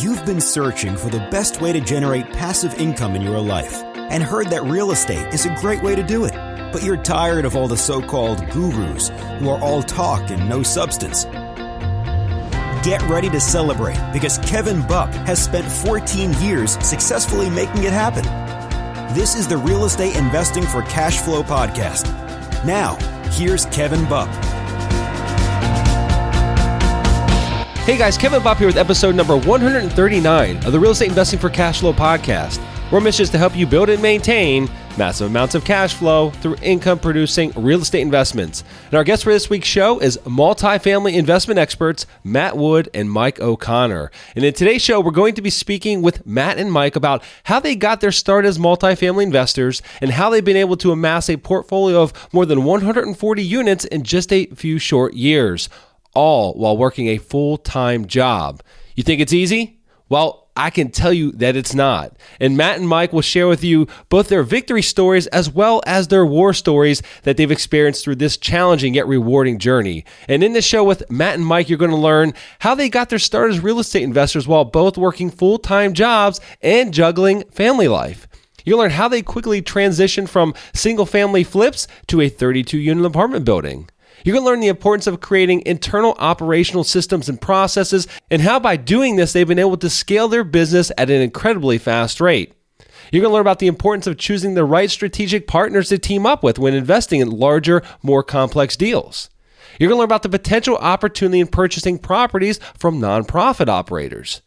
You've been searching for the best way to generate passive income in your life and heard that real estate is a great way to do it. But you're tired of all the so-called gurus who are all talk and no substance. Get ready to celebrate because Kevin Buck has spent 14 years successfully making it happen. This is the Real Estate Investing for Cash Flow podcast. Now, here's Kevin Buck. Hey guys, Kevin Buck here with episode number 139 of the Real Estate Investing for Cash Flow podcast. Our mission is to help you build and maintain massive amounts of cash flow through income-producing real estate investments. And our guest for this week's show is multifamily investment experts Matt Wood and Mike O'Connor. And in today's show, we're going to be speaking with Matt and Mike about how they got their start as multifamily investors and how they've been able to amass a portfolio of more than 140 units in just a few short years, all while working a full-time job. You think it's easy? Well, I can tell you that it's not. And Matt and Mike will share with you both their victory stories as well as their war stories that they've experienced through this challenging yet rewarding journey. And in this show with Matt and Mike, you're going to learn how they got their start as real estate investors while both working full-time jobs and juggling family life. You'll learn how they quickly transitioned from single-family flips to a 32-unit apartment building. You're going to learn the importance of creating internal operational systems and processes and how by doing this, they've been able to scale their business at an incredibly fast rate. You're going to learn about the importance of choosing the right strategic partners to team up with when investing in larger, more complex deals. You're going to learn about the potential opportunity in purchasing properties from nonprofit operators.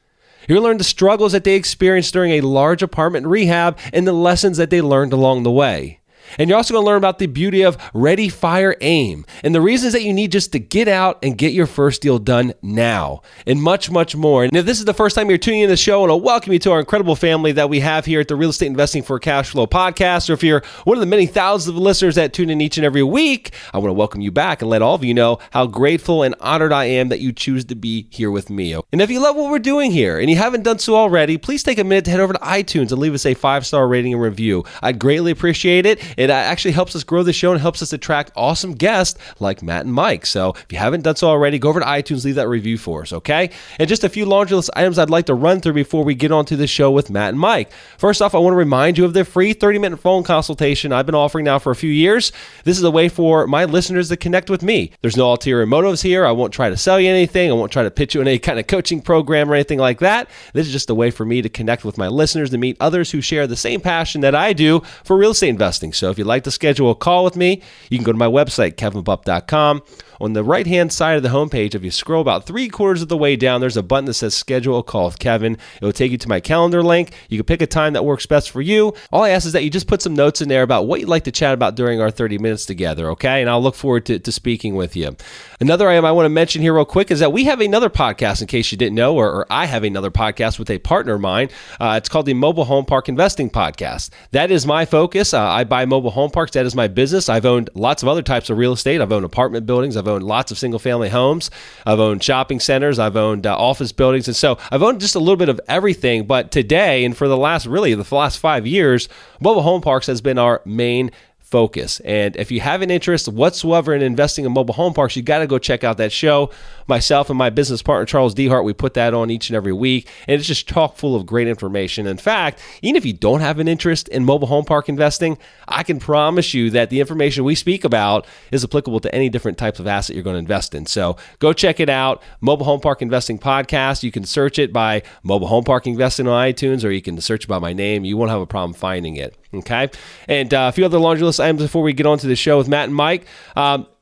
You're going to learn the struggles that they experienced during a large apartment rehab and the lessons that they learned along the way. And you're also going to learn about the beauty of ready, fire, aim, and the reasons that you need just to get out and get your first deal done now, and much, much more. And if this is the first time you're tuning in the show, I want to welcome you to our incredible family that we have here at the Real Estate Investing for Cash Flow podcast. Or if you're one of the many thousands of listeners that tune in each and every week, I want to welcome you back and let all of you know how grateful and honored I am that you choose to be here with me. And if you love what we're doing here and you haven't done so already, please take a minute to head over to iTunes and leave us a 5-star rating and review. I'd greatly appreciate it. It actually helps us grow the show and helps us attract awesome guests like Matt and Mike. So if you haven't done so already, go over to iTunes, leave that review for us, okay? And just a few laundry list items I'd like to run through before we get on to the show with Matt and Mike. First off, I want to remind you of the free 30-minute phone consultation I've been offering now for a few years. This is a way for my listeners to connect with me. There's no ulterior motives here. I won't try to sell you anything. I won't try to pitch you in any kind of coaching program or anything like that. This is just a way for me to connect with my listeners, to meet others who share the same passion that I do for real estate investing. So if you'd like to schedule a call with me, you can go to my website, kevinbupp.com. On the right-hand side of the homepage, if you scroll about 3/4 of the way down, there's a button that says Schedule a Call with Kevin. It will take you to my calendar link. You can pick a time that works best for you. All I ask is that you just put some notes in there about what you'd like to chat about during our 30 minutes together, okay? And I'll look forward to speaking with you. Another item I want to mention here real quick is that we have another podcast, in case you didn't know, or I have another podcast with a partner of mine. It's called the Mobile Home Park Investing Podcast. That is my focus. I buy mobile home parks. That is my business. I've owned lots of other types of real estate. I've owned apartment buildings. I've owned lots of single-family homes. I've owned shopping centers. I've owned office buildings. And so I've owned just a little bit of everything. But today, and for the last 5 years, mobile home parks has been our main focus. And if you have an interest whatsoever in investing in mobile home parks, you got to go check out that show. Myself and my business partner, Charles Dehart, we put that on each and every week, and it's just chock full of great information. In fact, even if you don't have an interest in mobile home park investing, I can promise you that the information we speak about is applicable to any different types of asset you're going to invest in. So go check it out, Mobile Home Park Investing Podcast. You can search it by Mobile Home Park Investing on iTunes, or you can search by my name. You won't have a problem finding it. Okay. And a few other laundry list items before we get on to the show with Matt and Mike.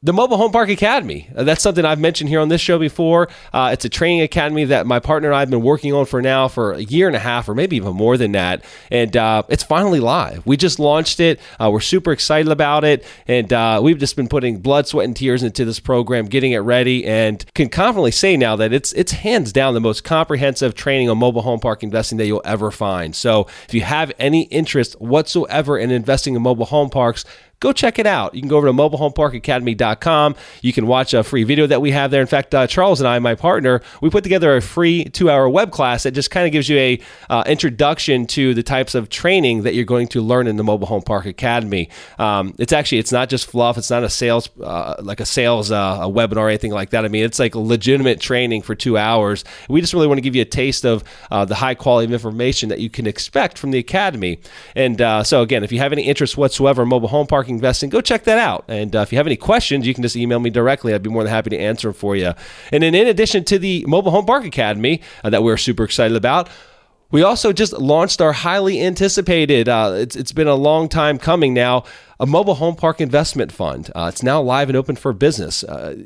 The Mobile Home Park Academy. That's something I've mentioned here on this show before. It's a training academy that my partner and I have been working on for a year and a half, or maybe even more than that. And it's finally live. We just launched it. We're super excited about it. And we've just been putting blood, sweat, and tears into this program, getting it ready, and can confidently say now that it's hands down the most comprehensive training on mobile home park investing that you'll ever find. So if you have any interest whatsoever in investing in mobile home parks, go check it out. You can go over to mobilehomeparkacademy.com. You can watch a free video that we have there. In fact, Charles and I, my partner, we put together a free 2-hour web class that just kind of gives you a introduction to the types of training that you're going to learn in the Mobile Home Park Academy. It's not just fluff. It's not a sales a webinar or anything like that. I mean, it's like legitimate training for 2 hours. We just really want to give you a taste of the high quality of information that you can expect from the Academy. And so again, if you have any interest whatsoever in mobile home park investing, go check that out. And if you have any questions, you can just email me directly. I'd be more than happy to answer them for you. And then in addition to the Mobile Home Park Academy that we're super excited about, we also just launched our highly anticipated, it's been a long time coming now, a mobile home park investment fund. It's now live and open for business.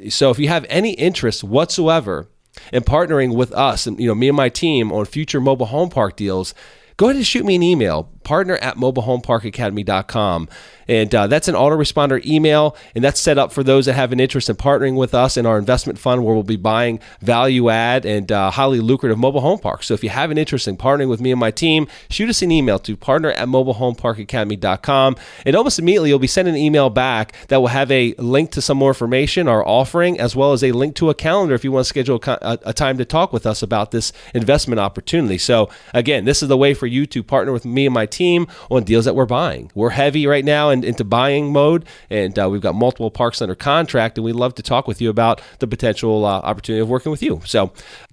So if you have any interest whatsoever in partnering with us and me and my team on future mobile home park deals, go ahead and shoot me an email, partner@mobilehomeparkacademy.com. And that's an autoresponder email, and that's set up for those that have an interest in partnering with us in our investment fund where we'll be buying value add and highly lucrative mobile home parks. So if you have an interest in partnering with me and my team, shoot us an email to partner@mobilehomeparkacademy.com. And almost immediately, you'll be sending an email back that will have a link to some more information, our offering, as well as a link to a calendar if you want to schedule a time to talk with us about this investment opportunity. So again, this is the way for you to partner with me and my team on deals that we're buying. We're heavy right now into buying mode, and we've got multiple parks under contract, and we'd love to talk with you about the potential opportunity of working with you. So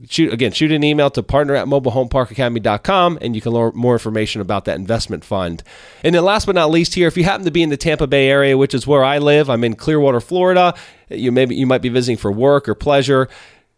shoot an email to partner@mobilehomeparkacademy.com, and you can learn more information about that investment fund. And then last but not least here, if you happen to be in the Tampa Bay area, which is where I live, I'm in Clearwater, Florida, you might be visiting for work or pleasure,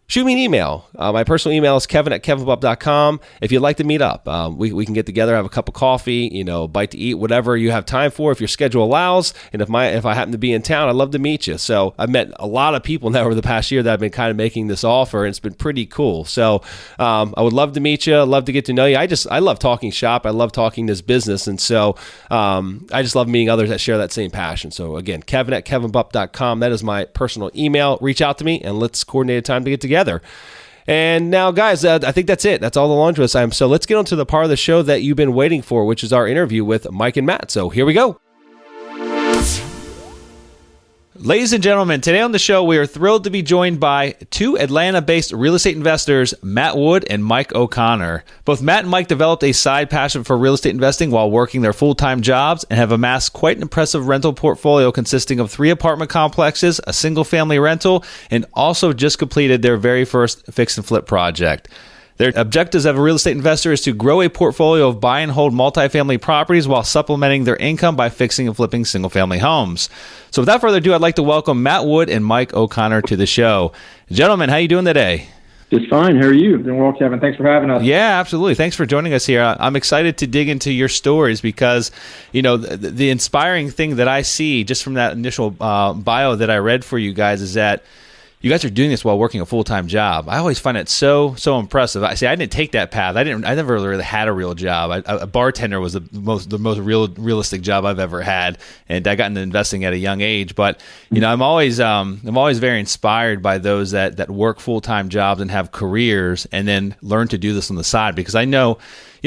shoot me an email. My personal email is kevin@kevinbupp.com. If you'd like to meet up, we can get together, have a cup of coffee, bite to eat, whatever you have time for, if your schedule allows. And if I happen to be in town, I'd love to meet you. So I've met a lot of people now over the past year that have been kind of making this offer, and it's been pretty cool. So I would love to meet you. I'd love to get to know you. I love talking shop. I love talking this business. And so I just love meeting others that share that same passion. So again, kevin@kevinbupp.com. That is my personal email. Reach out to me, and let's coordinate a time to get together. And now, guys, I think that's it. That's all the laundry list. So let's get on to the part of the show that you've been waiting for, which is our interview with Mike and Matt. So here we go. Ladies and gentlemen, today on the show, we are thrilled to be joined by two Atlanta-based real estate investors, Matt Wood and Mike O'Connor. Both Matt and Mike developed a side passion for real estate investing while working their full-time jobs and have amassed quite an impressive rental portfolio consisting of 3 apartment complexes, a single-family rental, and also just completed their very first fix and flip project. Their objectives as a real estate investor is to grow a portfolio of buy and hold multifamily properties while supplementing their income by fixing and flipping single-family homes. So without further ado, I'd like to welcome Matt Wood and Mike O'Connor to the show. Gentlemen, how you doing today? Just fine. How are you? Doing well, Kevin. Thanks for having us. Yeah, absolutely. Thanks for joining us here. I'm excited to dig into your stories because, the inspiring thing that I see just from that initial bio that I read for you guys is that you guys are doing this while working a full-time job. I always find it so impressive. I didn't take that path. I never really had a real job. A bartender was the most realistic job I've ever had, and I got into investing at a young age. But I'm always very inspired by those that work full-time jobs and have careers, and then learn to do this on the side. Because I know,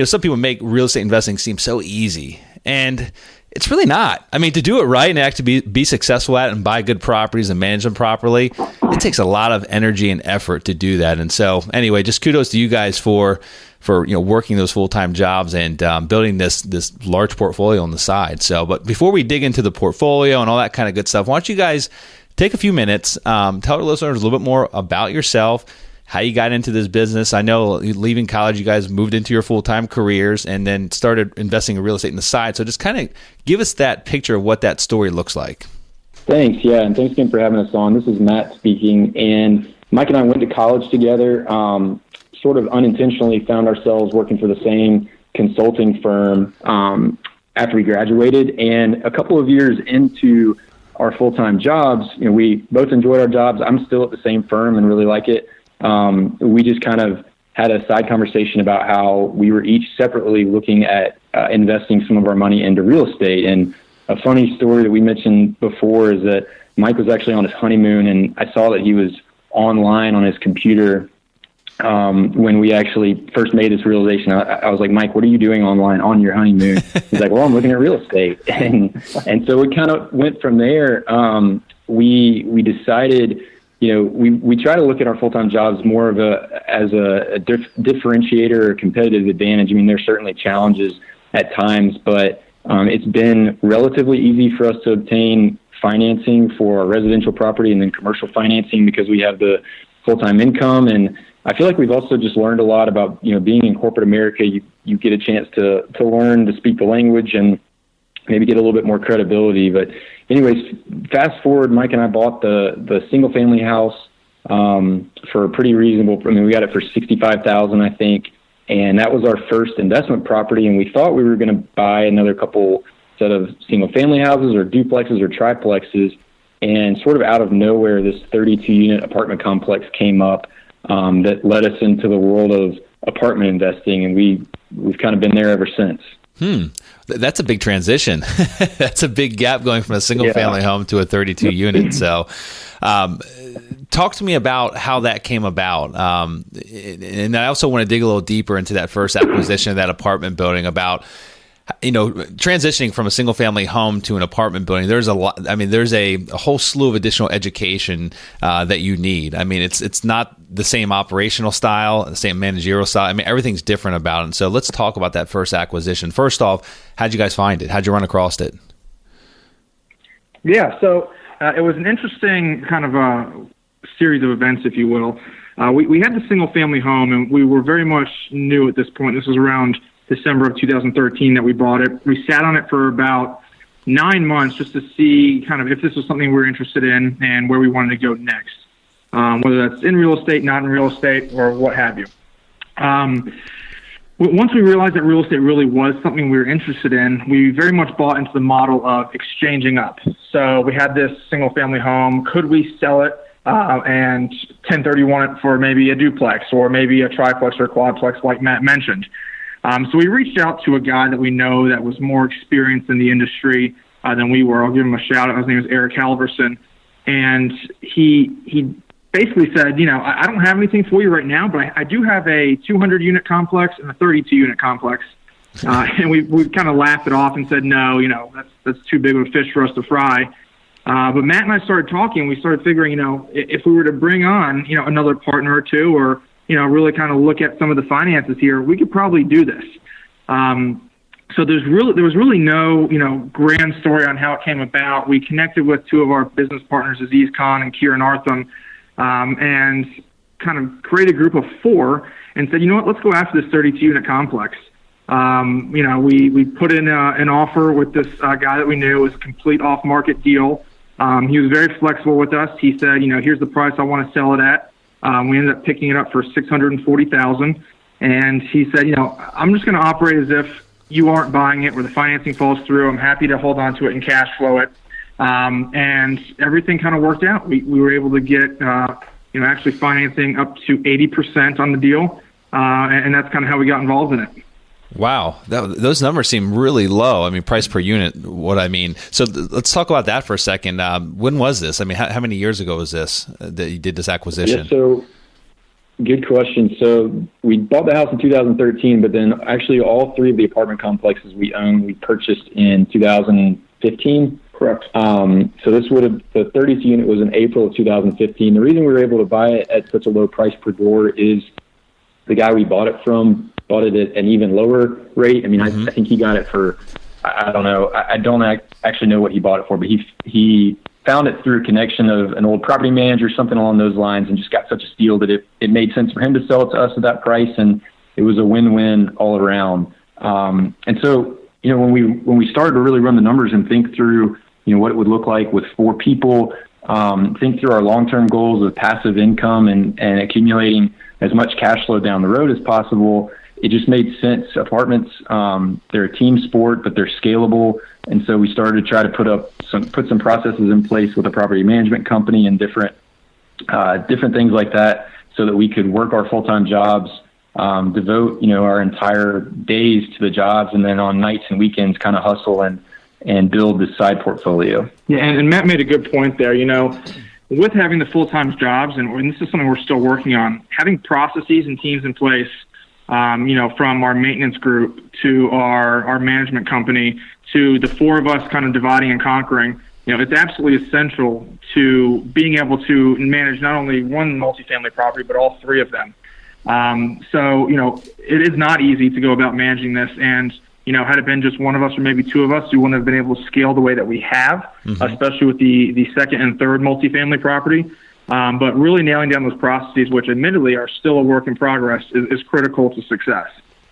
some people make real estate investing seem so easy, and it's really not. I mean, to do it right and actually be successful at it and buy good properties and manage them properly, it takes a lot of energy and effort to do that. And so anyway, just kudos to you guys for working those full-time jobs and building this large portfolio on the side. So, but before we dig into the portfolio and all that kind of good stuff, why don't you guys take a few minutes, tell our listeners a little bit more about yourself, how you got into this business. I know leaving college, you guys moved into your full-time careers and then started investing in real estate on the side. So just kind of give us that picture of what that story looks like. Thanks. Yeah. And thanks again for having us on. This is Matt speaking. And Mike and I went to college together, sort of unintentionally found ourselves working for the same consulting firm after we graduated. And a couple of years into our full-time jobs, we both enjoyed our jobs. I'm still at the same firm and really like it. We just kind of had a side conversation about how we were each separately looking at investing some of our money into real estate. And a funny story that we mentioned before is that Mike was actually on his honeymoon, and I saw that he was online on his computer when we actually first made this realization. I was like, Mike, what are you doing online on your honeymoon? He's like, well, I'm looking at real estate. And so we kind of went from there. We decided, we try to look at our full-time jobs more of as a differentiator or competitive advantage. I mean, there's certainly challenges at times, but it's been relatively easy for us to obtain financing for our residential property and then commercial financing because we have the full-time income. And I feel like we've also just learned a lot about, being in corporate America. You get a chance to learn to speak the language and maybe get a little bit more credibility. But anyways, fast forward, Mike and I bought the single family house for a pretty reasonable. I mean, we got it for $65,000, I think. And that was our first investment property. And we thought we were going to buy another couple set of single family houses or duplexes or triplexes. And sort of out of nowhere, this 32 unit apartment complex came up that led us into the world of apartment investing. And we've kind of been there ever since. That's a big transition. That's a big gap going from a single family home to a 32 unit. So, talk to me about how that came about. And I also want to dig a little deeper into that first acquisition of that apartment building about, transitioning from a single family home to an apartment building. There's a lot. I mean, there's a whole slew of additional education that you need. I mean, it's not the same operational style, the same managerial style. I mean, everything's different about it. And so let's talk about that first acquisition. First off, how'd you guys find it? How'd you run across it? Yeah, so it was an interesting kind of a series of events, if you will. We had the single family home, and we were very much new at this point. This was around December of 2013 that we bought it. We sat on it for about 9 months just to see kind of if this was something we were interested in and where we wanted to go next, whether that's in real estate, not in real estate, or what have you. Once we realized that real estate really was something we were interested in, we very much bought into the model of exchanging up. So we had this single family home. Could we sell it and 1031 it for maybe a duplex or maybe a triplex or quadplex like Matt mentioned? So we reached out to a guy that we know that was more experienced in the industry than we were. I'll give him a shout out. His name is Eric Halverson. And he basically said, I don't have anything for you right now, but I do have a 200 unit complex and a 32 unit complex. And we kind of laughed it off and said, no, that's too big of a fish for us to fry. But Matt and I started talking, and we started figuring, if we were to bring on, another partner or two, or really kind of look at some of the finances here, we could probably do this. So there was really no, grand story on how it came about. We connected with two of our business partners, Aziz Khan and Kieran Artham, and kind of created a group of 4 and said, let's go after this 32 unit complex. We put in an offer with this guy that we knew. It was a complete off market deal. He was very flexible with us. He said, here's the price I want to sell it at. We ended up picking it up for $640,000, and he said, I'm just going to operate as if you aren't buying it, where the financing falls through. I'm happy to hold on to it and cash flow it, and everything kind of worked out. We were able to get actually financing up to 80% on the deal, and that's kind of how we got involved in it. Wow, those numbers seem really low. I mean, price per unit, what I mean. So let's talk about that for a second. When was this? I mean, how many years ago was this that you did this acquisition? Yeah, so good question. So we bought the house in 2013, but then actually all 3 of the apartment complexes we own, we purchased in 2015. Correct. So the 32 unit was in April of 2015. The reason we were able to buy it at such a low price per door is the guy we bought it from bought it at an even lower rate. I mean, I think he got it for, I don't know. I don't actually know what he bought it for, but he found it through a connection of an old property manager, something along those lines, and just got such a steal that it made sense for him to sell it to us at that price. And it was a win-win all around. And so, when we started to really run the numbers and think through, what it would look like with 4 people, think through our long-term goals of passive income and accumulating as much cash flow down the road as possible, it just made sense. Apartments, they're a team sport, but they're scalable. And so we started to try to put some processes in place with a property management company and different things like that, so that we could work our full-time jobs, devote, our entire days to the jobs, and then on nights and weekends kind of hustle and build this side portfolio. Yeah, and Matt made a good point there. with having the full-time jobs, and this is something we're still working on, having processes and teams in place, from our maintenance group to our management company to the four of us kind of dividing and conquering, it's absolutely essential to being able to manage not only one multifamily property, but all three of them. So it is not easy to go about managing this. And, had it been just one of us or maybe two of us, we wouldn't have been able to scale the way that we have, especially with the second and third multifamily property. But really nailing down those processes, which admittedly are still a work in progress, is critical to success.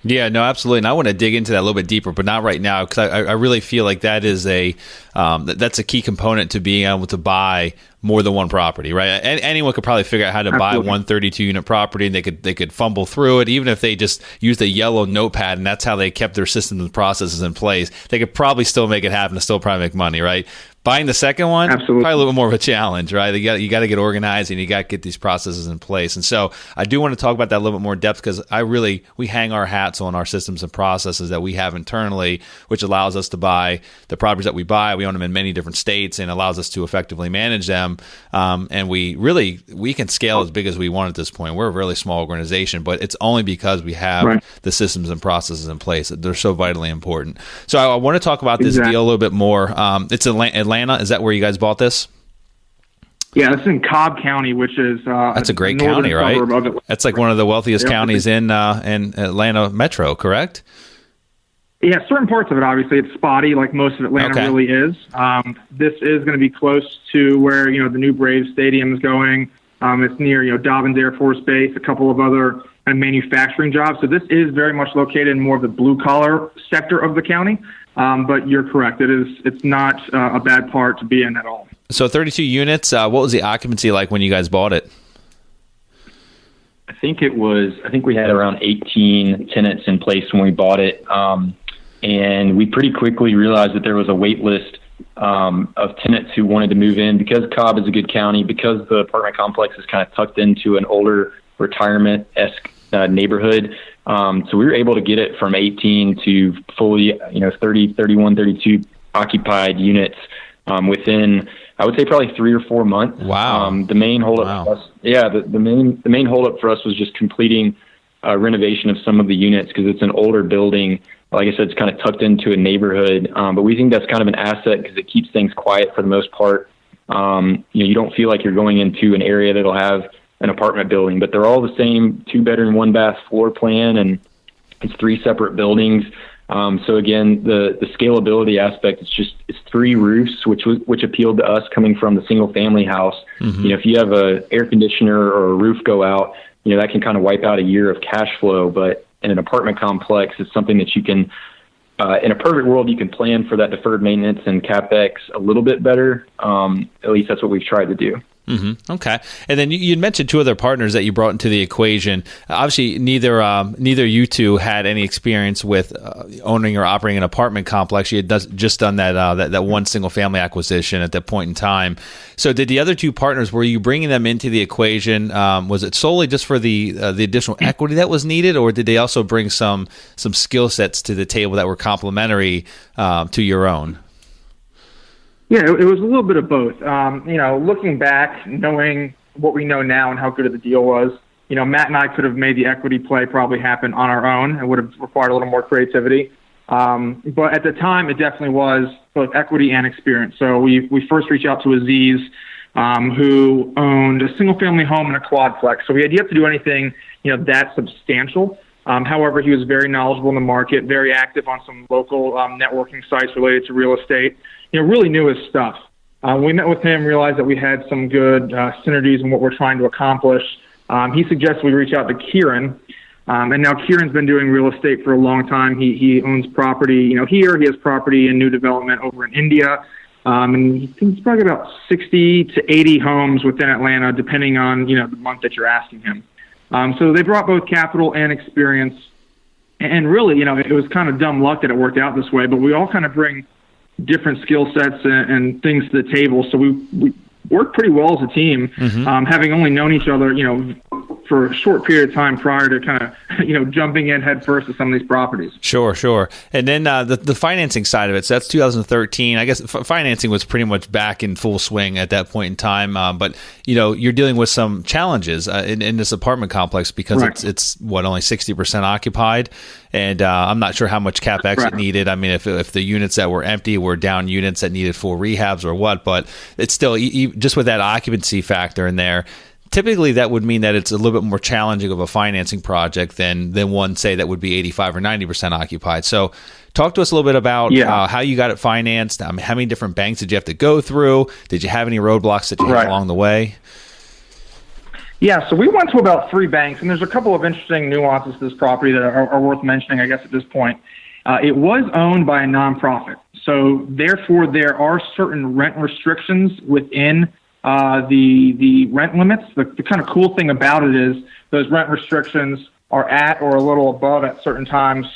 Yeah, no, absolutely. And I want to dig into that a little bit deeper, but not right now, because I really feel like that is that's a key component to being able to buy more than one property, right? Anyone could probably figure out how to buy one 32-unit property, and they could fumble through it, even if they just used a yellow notepad, and that's how they kept their systems and processes in place. They could probably still make it happen and still probably make money, right? Buying the second one, probably a little bit more of a challenge, right? You got to get organized, and you got to get these processes in place. And so I do want to talk about that a little bit more in depth, because we hang our hats on our systems and processes that we have internally, which allows us to buy the properties that we buy. We own them in many different states, and allows us to effectively manage them. And we can scale as big as we want at this point. We're a really small organization, but it's only because we have the systems and processes in place. They're so vitally important. So I want to talk about this deal a little bit more. It's Atlanta. Is that where you guys bought this? Yeah, it's in Cobb County, which is that's a great county, right? That's like one of the wealthiest counties in Atlanta Metro, correct? Yeah, certain parts of it, obviously, it's spotty, like most of Atlanta really is. This is going to be close to where the new Braves Stadium is going. It's near Dobbins Air Force Base, a couple of other kind of manufacturing jobs. So this is very much located in more of the blue collar sector of the county. But you're correct. It's not a bad part to be in at all. So 32 units. What was the occupancy like when you guys bought it? I think we had around 18 tenants in place when we bought it. And we pretty quickly realized that there was a wait list of tenants who wanted to move in, because Cobb is a good county, because the apartment complex is kind of tucked into an older retirement-esque neighborhood. So we were able to get it from 18 to fully, 30, 31, 32 occupied units within, I would say, probably 3 or 4 months. Wow. The main holdup for us, the main holdup for us was just completing renovation of some of the units, because it's an older building. Like I said, it's kind of tucked into a neighborhood, but we think that's kind of an asset because it keeps things quiet for the most part. You don't feel like you're going into an area that'll have an apartment building, but they're all the same 2-bedroom, 1-bath floor plan, and it's 3 separate buildings. So again, the scalability aspect, it's 3 roofs, which appealed to us coming from the single family house. If you have a air conditioner or a roof go out, that can kind of wipe out a year of cash flow. But in an apartment complex, it's something that you can, in a perfect world, you can plan for that deferred maintenance and CapEx a little bit better. At least that's what we've tried to do. Okay. And then you mentioned 2 other partners that you brought into the equation. Obviously, neither you two had any experience with owning or operating an apartment complex. You had just done that one single family acquisition at that point in time. So did the other 2 partners, were you bringing them into the equation? Was it solely just for the additional equity that was needed, or did they also bring some skill sets to the table that were complementary to your own? Yeah, it was a little bit of both. Looking back, knowing what we know now and how good of the deal was, Matt and I could have made the equity play probably happen on our own. It would have required a little more creativity. But at the time, it definitely was both equity and experience. So we first reached out to Aziz, who owned a single-family home and a quadplex. So we had yet to do anything, that substantial. However, he was very knowledgeable in the market, very active on some local networking sites related to real estate. Really knew his stuff. We met with him, realized that we had some good synergies in what we're trying to accomplish. He suggested we reach out to Kieran. And now Kieran's been doing real estate for a long time. He owns property, here. He has property in new development over in India. And he thinks probably about 60 to 80 homes within Atlanta, depending on, the month that you're asking him. So they brought both capital and experience. And really, it was kind of dumb luck that it worked out this way, but we all kind of bring different skill sets and things to the table. So we work pretty well as a team, having only known each other, for a short period of time prior to kind of, jumping in head first to some of these properties. Sure. And then the financing side of it, so that's 2013. I guess financing was pretty much back in full swing at that point in time. But, you're dealing with some challenges in this apartment complex because it's only 60% occupied. And I'm not sure how much CapEx it needed. I mean, if the units that were empty were down units that needed full rehabs or what, but it's still, just with that occupancy factor in there, typically that would mean that it's a little bit more challenging of a financing project than one, say, that would be 85 or 90% occupied. So talk to us a little bit about how you got it financed. How many different banks did you have to go through? Did you have any roadblocks that you had along the way? Yeah, so we went to about 3 banks, and there's a couple of interesting nuances to this property that are worth mentioning, I guess, at this point. It was owned by a nonprofit, so therefore there are certain rent restrictions within the rent limits. The kind of cool thing about it is those rent restrictions are at or a little above at certain times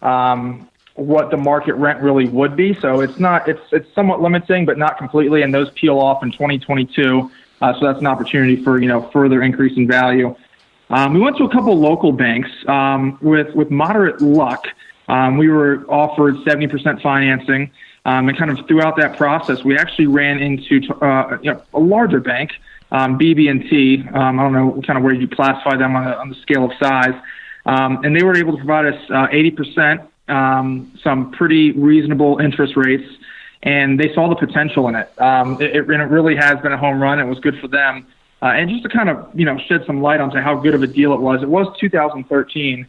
what the market rent really would be. So it's somewhat limiting, but not completely, and those peel off in 2022. So that's an opportunity for, further increase in value. We went to a couple local banks with moderate luck. We were offered 70% financing, and kind of throughout that process, we actually ran into a larger bank, BB&T. I don't know kind of where you classify them on the scale of size, and they were able to provide us 80%, some pretty reasonable interest rates. And they saw the potential in it. It really has been a home run. It was good for them. And just to kind of, shed some light onto how good of a deal it was 2015,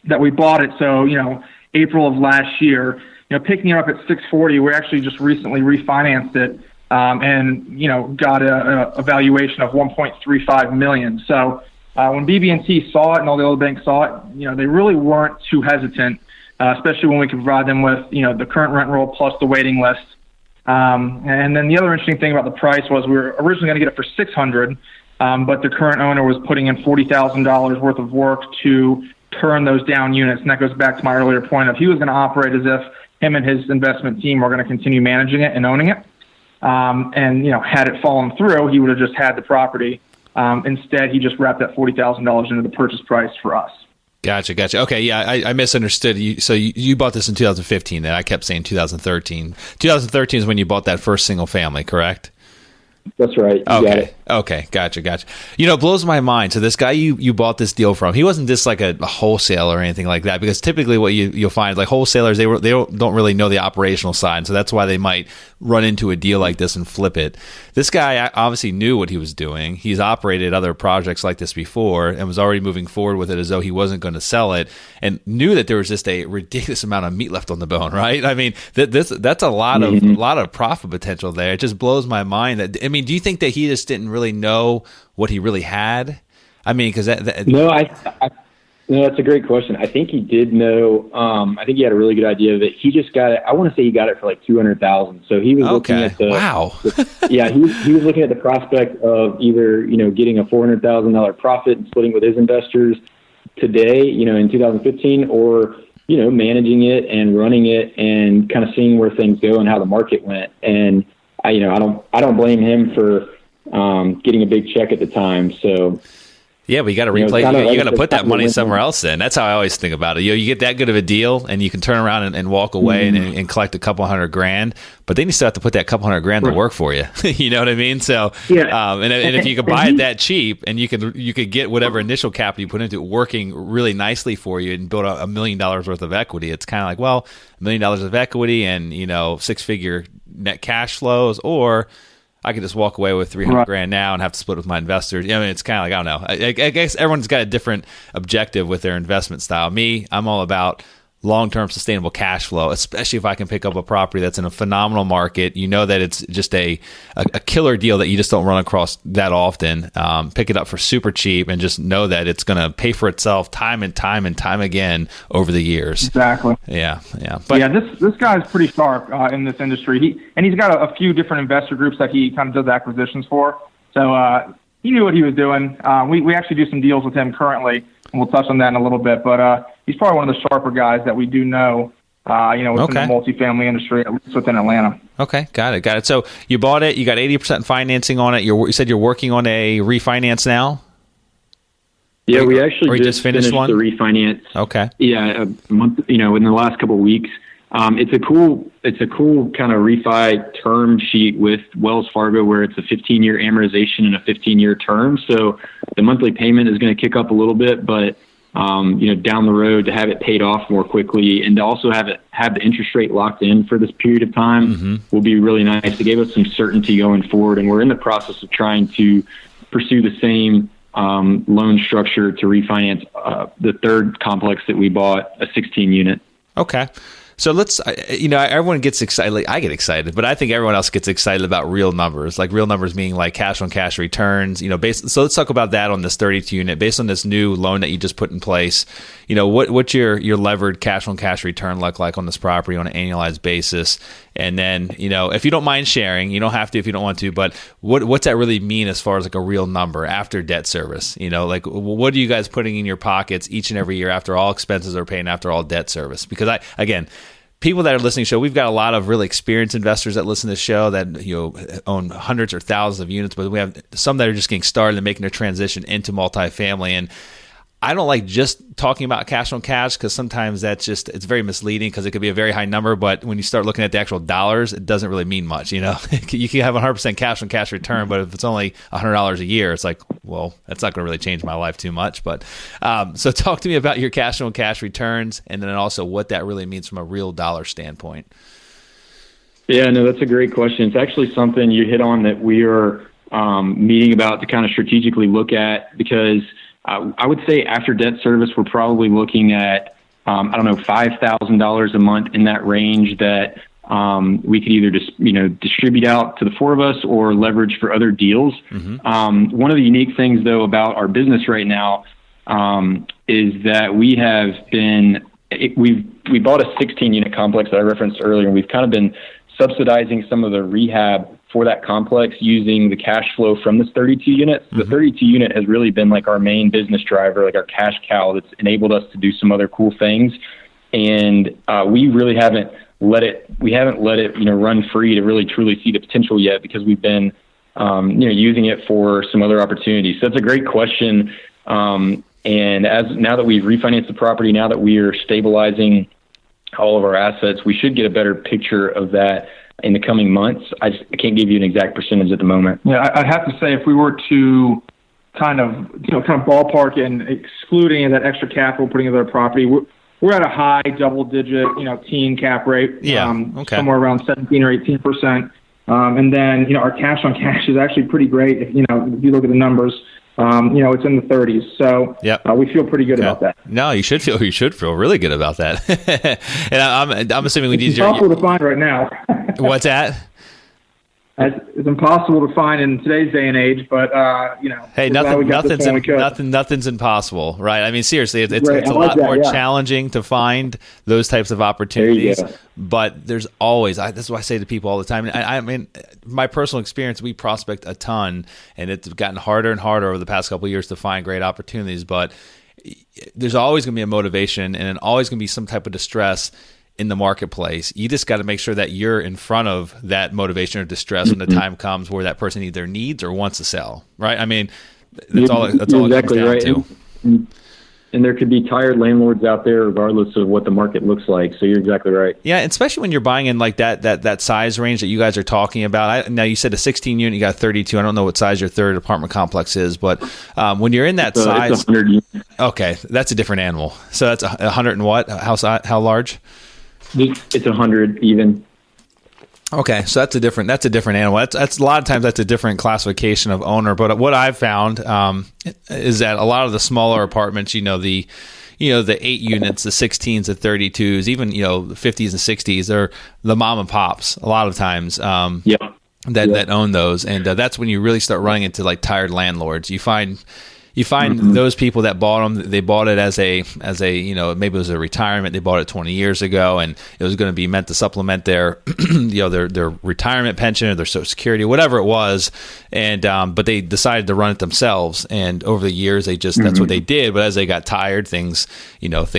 that we bought it. So, April of last year, picking it up at 640, we actually just recently refinanced it and, got a valuation of $1.35 million. So when BB&T saw it and all the other banks saw it, they really weren't too hesitant. Especially when we can provide them with, the current rent roll plus the waiting list. And then the other interesting thing about the price was we were originally going to get it for $600, but the current owner was putting in $40,000 worth of work to turn those down units. And that goes back to my earlier point of he was going to operate as if him and his investment team were going to continue managing it and owning it. And, had it fallen through, he would have just had the property. Instead, he just wrapped that $40,000 into the purchase price for us. Gotcha. Okay, yeah, I misunderstood you. So you bought this in 2015. Then I kept saying 2013. 2013 is when you bought that first single family, correct? That's right. Okay. Gotcha. It blows my mind. So this guy you bought this deal from, he wasn't just like a wholesaler or anything like that, because typically what you'll find, like wholesalers, they don't really know the operational side. So that's why they might run into a deal like this and flip it. This guy obviously knew what he was doing. He's operated other projects like this before and was already moving forward with it as though he wasn't going to sell it, and knew that there was just a ridiculous amount of meat left on the bone, right? I mean, that's a lot of profit potential there. It just blows my mind. Do you think that he just didn't really know what he really had? I mean, because No, that's a great question. I think he did know. I think he had a really good idea of it. He just got it. I want to say he got it for like $200,000. So he was looking at he was looking at the prospect of either getting a $400,000 profit and splitting with his investors today, in 2015, or managing it and running it and kind of seeing where things go and how the market went. And I don't blame him for getting a big check at the time. So. Yeah, but you got to replay. You got to put that money somewhere else. Then that's how I always think about it. You get that good of a deal, and you can turn around and walk away and collect a couple $100,000. But then you still have to put that couple $100,000 to work for you. You know what I mean? So, and if you could buy it that cheap, and you could get whatever initial capital you put into it working really nicely for you, and build $1 million worth of equity, it's kind of like, well, $1 million of equity and 6-figure net cash flows, or I could just walk away with $300,000 now and have to split with my investors. It's kind of like, I don't know. I guess everyone's got a different objective with their investment style. Me, I'm all about long-term sustainable cash flow, especially if I can pick up a property that's in a phenomenal market. That it's just a killer deal that you just don't run across that often. Pick it up for super cheap and just know that it's going to pay for itself time and time again over the years. Exactly. Yeah. This guy's pretty sharp in this industry. He's got a few different investor groups that he kind of does acquisitions for. So he knew what he was doing. We actually do some deals with him currently, and we'll touch on that in a little bit. But he's probably one of the sharper guys that we do know within the multifamily industry, at least within Atlanta. Okay, got it. So you bought it, you got 80% financing on it. You said you're working on a refinance now? Yeah, we actually just finished one? the refinance. Okay. Yeah, a month, in the last couple of weeks. It's a cool kind of refi term sheet with Wells Fargo where it's a 15-year amortization and a 15-year term. So the monthly payment is going to kick up a little bit, but down the road to have it paid off more quickly and to also have the interest rate locked in for this period of time will be really nice. It gave us some certainty going forward, and we're in the process of trying to pursue the same loan structure to refinance the third complex that we bought, a 16 unit. Okay. So let's, everyone gets excited. Like, I get excited, but I think everyone else gets excited about real numbers, like real numbers meaning like cash on cash returns, so let's talk about that on this 32 unit based on this new loan that you just put in place. What's your levered cash on cash return look like on this property on an annualized basis? And then, if you don't mind sharing, you don't have to if you don't want to, but what's that really mean as far as like a real number after debt service? Like what are you guys putting in your pockets each and every year after all expenses are paid and after all debt service? Because people that are listening to the show, we've got a lot of really experienced investors that listen to the show that own hundreds or thousands of units, but we have some that are just getting started and making their transition into multifamily. And I don't like just talking about cash on cash because sometimes it's very misleading because it could be a very high number, but when you start looking at the actual dollars, it doesn't really mean much. You can have 100% cash on cash return, but if it's only $100 a year, it's like, well, that's not going to really change my life too much. But so talk to me about your cash on cash returns and then also what that really means from a real dollar standpoint. Yeah, no, that's a great question. It's actually something you hit on that we are meeting about to kind of strategically look at because I would say after debt service, we're probably looking at, $5,000 a month in that range that we could either just, distribute out to the four of us or leverage for other deals. One of the unique things, though, about our business right now is that we bought a 16-unit complex that I referenced earlier, and we've kind of been subsidizing some of the rehab for that complex using the cash flow from this 32 units. The 32 unit has really been like our main business driver, like our cash cow that's enabled us to do some other cool things. And we really haven't let it run free to really truly see the potential yet because we've been, using it for some other opportunities. So that's a great question. And now that we've refinanced the property, now that we are stabilizing all of our assets, we should get a better picture of that in the coming months. I can't give you an exact percentage at the moment. Yeah, I'd have to say if we were to kind of ballpark and exclude any of that extra capital putting into the property, we're at a high double-digit, teen cap rate. Yeah, somewhere around 17 or 18%. And then, our cash on cash is actually pretty great. If you look at the numbers, it's in the 30s. So we feel pretty good about that. No, you should feel really good about that. And I'm assuming we need It's impossible to find right now. What's that? It's impossible to find in today's day and age, but hey, nothing's impossible, right? I mean, seriously, it's a lot more challenging to find those types of opportunities. But there's always. That's what I say to people all the time. I mean, my personal experience, we prospect a ton, and it's gotten harder and harder over the past couple of years to find great opportunities. But there's always going to be a motivation, and always going to be some type of distress in the marketplace. You just got to make sure that you're in front of that motivation or distress when the time comes where that person either needs or wants to sell, right? I mean, that's all exactly it comes down to. And there could be tired landlords out there regardless of what the market looks like. So you're exactly right. Yeah, especially when you're buying in like that size range that you guys are talking about. Now you said a 16 unit, you got 32. I don't know what size your third apartment complex is, but when you're in that size, it's 100 units. Okay, that's a different animal. So that's 100 and what? How large? It's 100 even. Okay, so that's a different animal. That's a lot of times that's a different classification of owner. But what I've found is that a lot of the smaller apartments, the 8 units, the 16s, the 32s, even the 50s and 60s, they're the mom and pops a lot of times. That own those, and that's when you really start running into like tired landlords. You find you find those people that bought them, they bought it as a maybe it was a retirement. They bought it 20 years ago, and it was going to be meant to supplement their their retirement pension or their Social Security, whatever it was. And but they decided to run it themselves, and over the years they just that's what they did. But as they got tired, things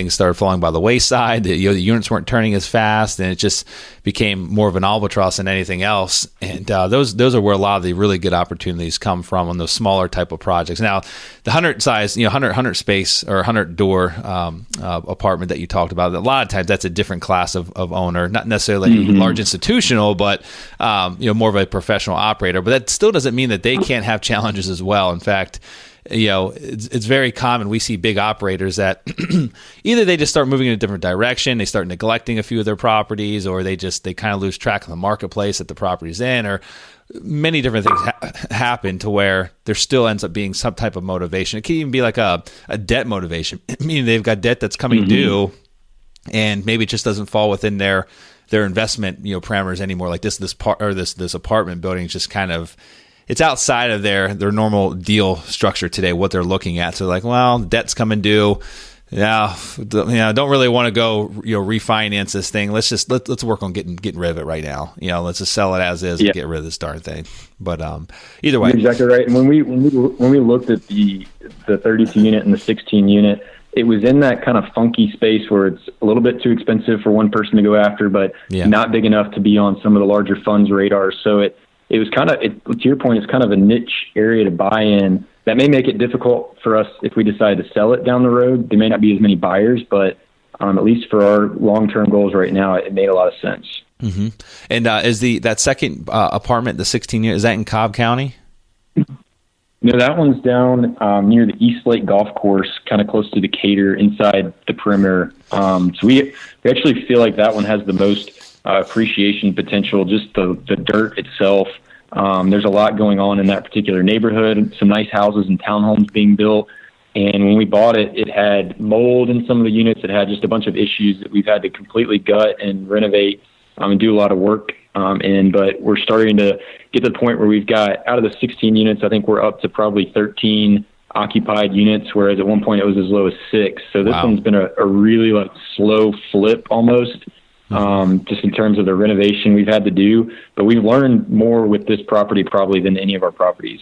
started falling by the wayside. The units weren't turning as fast, and it just became more of an albatross than anything else. And those are where a lot of the really good opportunities come from on those smaller type of projects. Now, the 100 size, 100 space or 100 door apartment that you talked about, a lot of times that's a different class of owner, not necessarily large institutional, but more of a professional operator. But that still doesn't mean that they can't have challenges as well. In fact, it's very common. We see big operators that either they just start moving in a different direction, they start neglecting a few of their properties, or they kind of lose track of the marketplace that the property's in, or many different things happen to where there still ends up being some type of motivation. It can even be like a debt motivation, meaning they've got debt that's coming due, and maybe it just doesn't fall within their investment parameters anymore. Like this apartment building is just kind of, it's outside of their normal deal structure today, what they're looking at. So like, well, debt's coming due. Yeah, don't really want to go, refinance this thing. Let's work on getting rid of it right now. Let's just sell it as is and get rid of this darn thing. But either way, you're exactly right. And when we looked at the 32 unit and the 16 unit, it was in that kind of funky space where it's a little bit too expensive for one person to go after, but not big enough to be on some of the larger funds' radars. So it was kind of, to your point, it's kind of a niche area to buy in. That may make it difficult for us if we decide to sell it down the road. There may not be as many buyers, but at least for our long-term goals right now, it made a lot of sense. Mm-hmm. And is that second apartment, the 16 unit, is that in Cobb County? No, that one's down near the East Lake Golf Course, kind of close to Decatur, inside the perimeter. So we actually feel like that one has the most appreciation potential, just the dirt itself. There's a lot going on in that particular neighborhood, some nice houses and townhomes being built. And when we bought it, it had mold in some of the units. It had just a bunch of issues that we've had to completely gut and renovate and do a lot of work but we're starting to get to the point where we've got, out of the 16 units, I think we're up to probably 13 occupied units, whereas at one point it was as low as 6. So this one's been a really slow flip almost. Just in terms of the renovation we've had to do, but we've learned more with this property probably than any of our properties.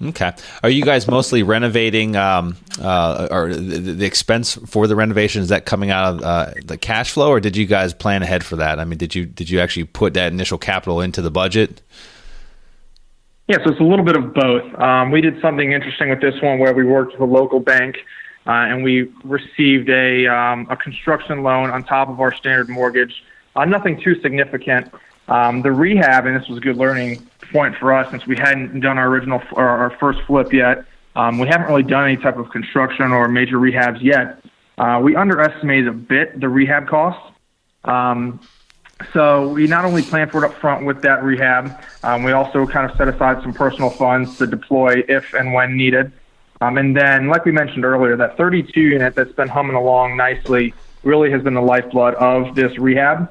Okay. Are you guys mostly renovating, or the expense for the renovation, is that coming out of the cash flow, or did you guys plan ahead for that? I mean, did you actually put that initial capital into the budget? Yeah, so it's a little bit of both. We did something interesting with this one where we worked with a local bank, and we received a construction loan on top of our standard mortgage. Nothing too significant. The rehab, and this was a good learning point for us since we hadn't done our first flip yet. We haven't really done any type of construction or major rehabs yet. We underestimated a bit the rehab costs. So we not only planned for it up front with that rehab, we also kind of set aside some personal funds to deploy if and when needed. And then, like we mentioned earlier, that 32 unit that's been humming along nicely really has been the lifeblood of this rehab.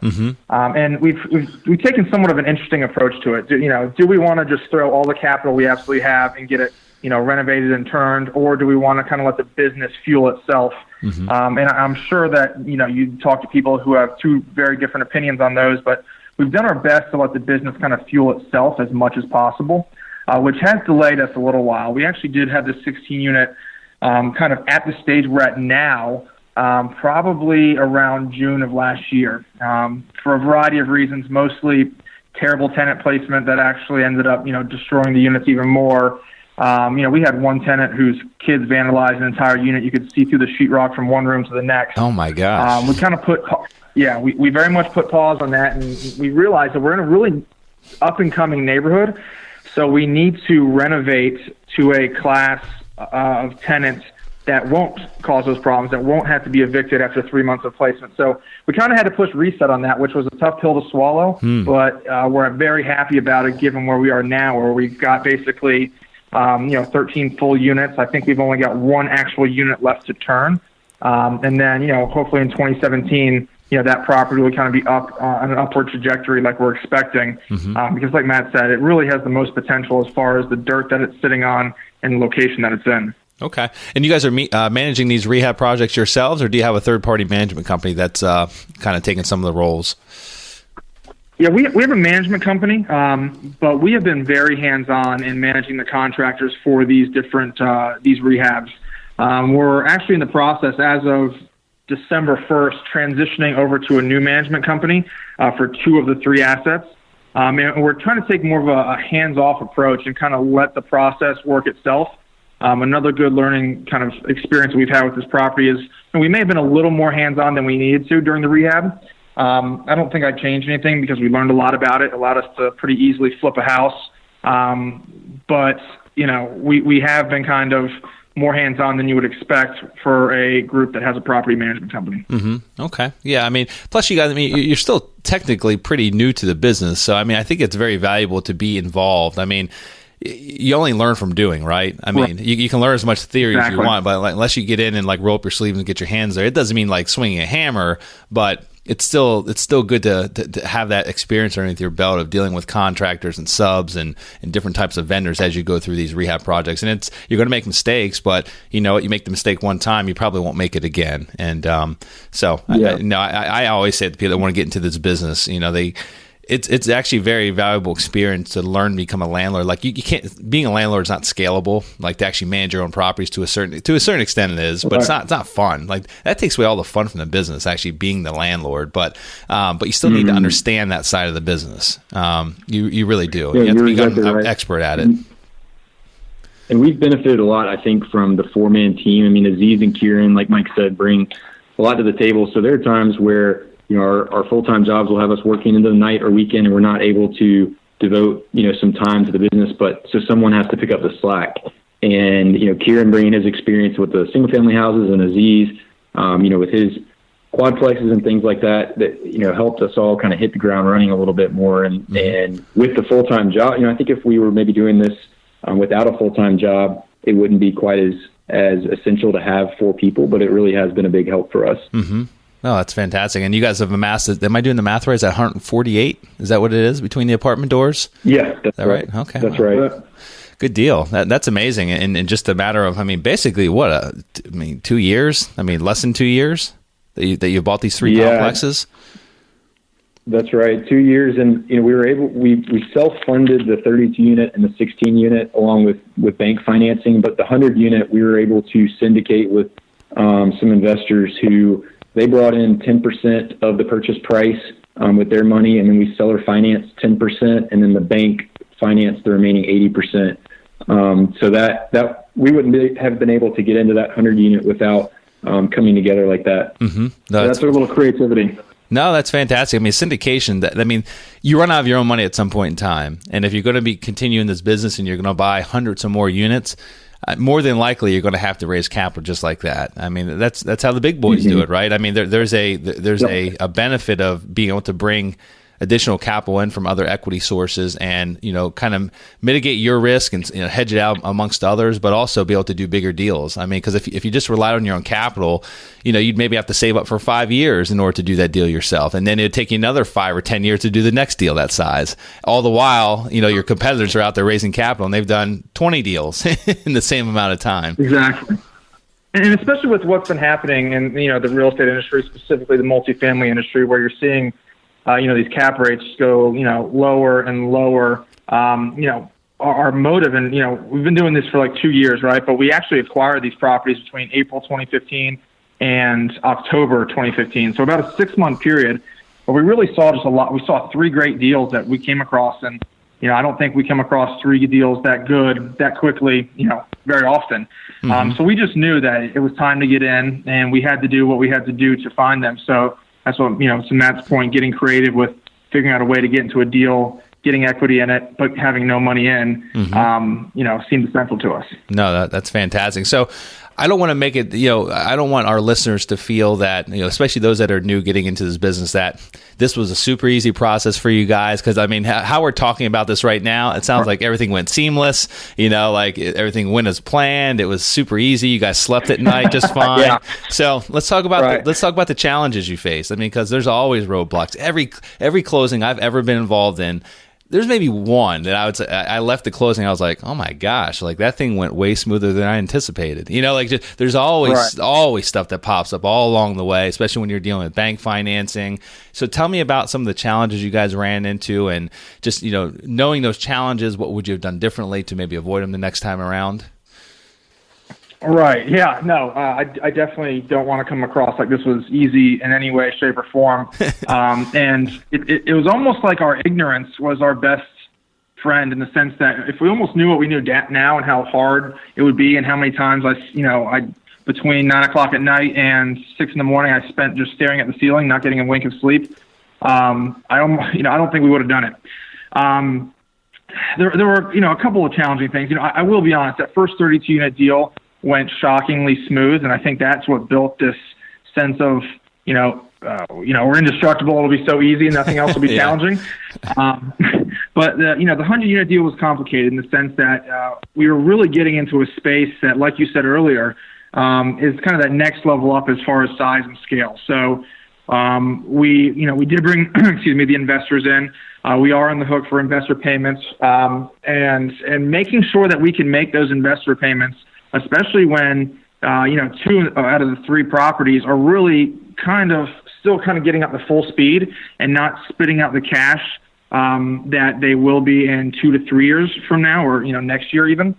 And we've taken somewhat of an interesting approach to it. Do we want to just throw all the capital we absolutely have and get it, renovated and turned, or do we want to kind of let the business fuel itself? And I'm sure that, you talk to people who have two very different opinions on those, but we've done our best to let the business kind of fuel itself as much as possible, which has delayed us a little while. We actually did have the 16 unit kind of at the stage we're at now, probably around June of last year, for a variety of reasons, mostly terrible tenant placement that actually ended up, destroying the units even more. We had one tenant whose kids vandalized an entire unit. You could see through the sheetrock from one room to the next. Oh my gosh. We kind of we very much put pause on that, and we realized that we're in a really up and coming neighborhood. So we need to renovate to a class of tenants that won't cause those problems, that won't have to be evicted after 3 months of placement. So we kind of had to push reset on that, which was a tough pill to swallow, but we're very happy about it given where we are now, where we've got basically 13 full units. I think we've only got one actual unit left to turn. And then, hopefully in 2017, that property will kind of be up on an upward trajectory like we're expecting. Because like Matt said, it really has the most potential as far as the dirt that it's sitting on and the location that it's in. Okay. And you guys are managing these rehab projects yourselves, or do you have a third-party management company that's kind of taking some of the roles? Yeah, we have a management company, but we have been very hands-on in managing the contractors for these different these rehabs. We're actually in the process, as of December 1st, transitioning over to a new management company for 2 of the 3 assets. And we're trying to take more of a hands-off approach and kind of let the process work itself. Another good learning kind of experience we've had with this property is, and we may have been a little more hands-on than we needed to during the rehab. I don't think I'd change anything because we learned a lot about it. It allowed us to pretty easily flip a house. But, we have been kind of more hands-on than you would expect for a group that has a property management company. Mm-hmm. Okay. Yeah. I mean, plus you guys, you're still technically pretty new to the business. So, I think it's very valuable to be involved. You only learn from doing, right? You can learn as much theory as you want, but unless you get in and roll up your sleeves and get your hands there, it doesn't mean swinging a hammer, but it's still good to have that experience underneath your belt of dealing with contractors and subs and different types of vendors as you go through these rehab projects. And you're going to make mistakes, but you make the mistake one time, you probably won't make it again. And I always say to people that want to get into this business, it's actually a very valuable experience to learn to become a landlord. You can't, being a landlord is not scalable. To actually manage your own properties to a certain extent it is, but it's not fun. That takes away all the fun from the business, actually being the landlord. But you still need to understand that side of the business. You really do. Yeah, you have to become exactly an right. expert at it. And we've benefited a lot, I think, from the 4-man team. Aziz and Kieran, like Mike said, bring a lot to the table. So there are times where our full-time jobs will have us working into the night or weekend, and we're not able to devote, some time to the business. But so someone has to pick up the slack. And, Kieran bringing his experience with the single-family houses, and Aziz, with his quadplexes and things like that, helped us all kind of hit the ground running a little bit more. And with the full-time job, I think if we were maybe doing this without a full-time job, it wouldn't be quite as essential to have 4 people, but it really has been a big help for us. Mm-hmm. Oh, that's fantastic. And you guys have amassed, am I doing the math right? Is that 148? Is that what it is between the apartment doors? Yeah, that's right. Okay. That's right. Good deal. That's amazing. And in just a matter of, basically 2 years? Less than 2 years that you bought these 3 complexes? That's right. 2 years. And, we self-funded the 32 unit and the 16 unit along with bank financing, but the 100 unit we were able to syndicate with some investors who they brought in 10% of the purchase price with their money, and then we seller financed 10%, and then the bank financed the remaining 80%. So that we wouldn't have been able to get into that 100 unit without coming together like that. Mm-hmm. So that's a little creativity. No, that's fantastic. Syndication, you run out of your own money at some point in time. And if you're going to be continuing this business and you're going to buy hundreds of more units, more than likely you're going to have to raise capital just like that. That's how the big boys do it, right? There's a benefit of being able to bring additional capital in from other equity sources and, kind of mitigate your risk and hedge it out amongst others, but also be able to do bigger deals. Because if you just relied on your own capital, you'd maybe have to save up for 5 years in order to do that deal yourself. And then it'd take you another 5 or 10 years to do the next deal that size. All the while, your competitors are out there raising capital and they've done 20 deals in the same amount of time. Exactly. And especially with what's been happening in, the real estate industry, specifically the multifamily industry, where you're seeing these cap rates go, lower and lower. Our motive, and, we've been doing this for 2 years, right? But we actually acquired these properties between April 2015 and October 2015. So about a 6-month period. But we really saw just a lot. We saw 3 great deals that we came across. And, I don't think we come across 3 deals that good, that quickly, very often. Mm-hmm. So we just knew that it was time to get in, and we had to do what we had to do to find them. So that's what, to Matt's point, getting creative with figuring out a way to get into a deal, getting equity in it, but having no money in, seemed essential to us. No, that's fantastic. So I don't want to make it, I don't want our listeners to feel that, especially those that are new getting into this business, that this was a super easy process for you guys. Because, how we're talking about this right now, it sounds like everything went seamless, everything went as planned. It was super easy. You guys slept at night just fine. Yeah. So let's talk about the challenges you faced. Because there's always roadblocks. Every closing I've ever been involved in, there's maybe one that I would say I left the closing. I was like, oh my gosh, like that thing went way smoother than I anticipated. Like just, there's always stuff that pops up all along the way, especially when you're dealing with bank financing. So tell me about some of the challenges you guys ran into, and just, knowing those challenges, what would you have done differently to maybe avoid them the next time around? Right. Yeah. No, I definitely don't want to come across like this was easy in any way, shape, or form. And it was almost like our ignorance was our best friend, in the sense that if we almost knew what we knew now and how hard it would be, and how many times I between 9 o'clock at night and 6 in the morning, I spent just staring at the ceiling, not getting a wink of sleep. I don't think we would have done it. There were, a couple of challenging things. I will be honest, that first 32 unit deal went shockingly smooth, and I think that's what built this sense of, we're indestructible. It'll be so easy, and nothing else will be challenging. But the 100 unit deal was complicated in the sense that we were really getting into a space that, like you said earlier, is kind of that next level up as far as size and scale. So we did bring, the investors in. We are on the hook for investor payments, and making sure that we can make those investor payments, especially when, 2 out of the 3 properties are really still getting up to full speed and not spitting out the cash that they will be in 2 to 3 years from now, or, next year even.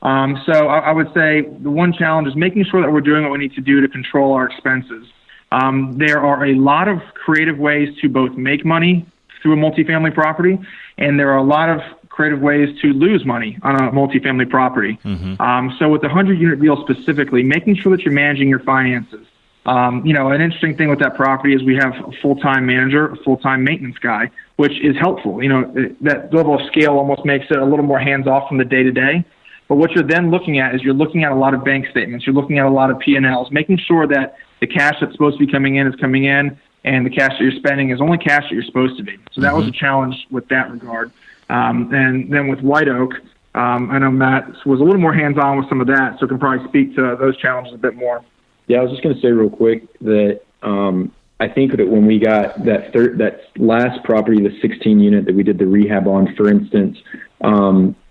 So I would say the one challenge is making sure that we're doing what we need to do to control our expenses. There are a lot of creative ways to both make money through a multifamily property, and there are a lot of creative ways to lose money on a multifamily property. Mm-hmm. So with the 100 unit deal specifically, making sure that you're managing your finances. An interesting thing with that property is we have a full-time manager, a full-time maintenance guy, which is helpful. That level of scale almost makes it a little more hands-off from the day-to-day. But what you're then looking at is you're looking at a lot of bank statements. You're looking at a lot of P&Ls, making sure that the cash that's supposed to be coming in is coming in, and the cash that you're spending is only cash that you're supposed to be. So that was a challenge with that regard. And then with White Oak, I know Matt was a little more hands-on with some of that, so can probably speak to those challenges a bit more. Yeah, I was just going to say real quick that I think that when we got that last property, the 16 unit that we did the rehab on, for instance,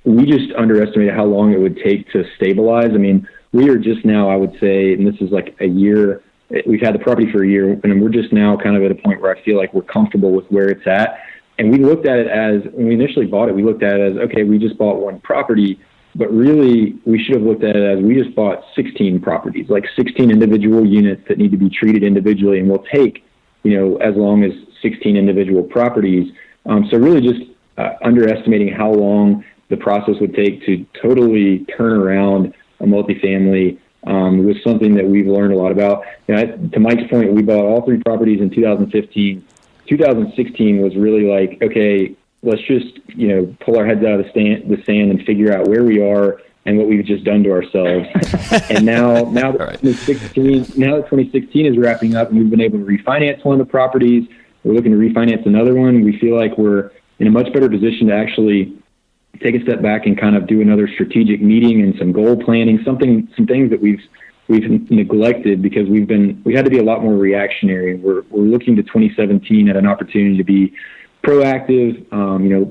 we just underestimated how long it would take to stabilize. I mean, we are just now, I would say, and this is like a year, we've had the property for a year, and we're just now kind of at a point where I feel like we're comfortable with where it's at. And we looked at it as, when we initially bought it, we looked at it as, okay, we just bought one property, but really we should have looked at it as we just bought 16 properties, like 16 individual units that need to be treated individually, and will take, as long as 16 individual properties. So really just underestimating how long the process would take to totally turn around a multifamily was something that we've learned a lot about. To Mike's point, we bought all 3 properties in 2015. 2016 was really like, okay, let's just, pull our heads out of the sand and figure out where we are and what we've just done to ourselves. And now that right. 2016 is wrapping up, and we've been able to refinance one of the properties. We're looking to refinance another one. We feel like we're in a much better position to actually take a step back and kind of do another strategic meeting and some goal planning, some things that we've neglected because we had to be a lot more reactionary. We're looking to 2017 at an opportunity to be proactive,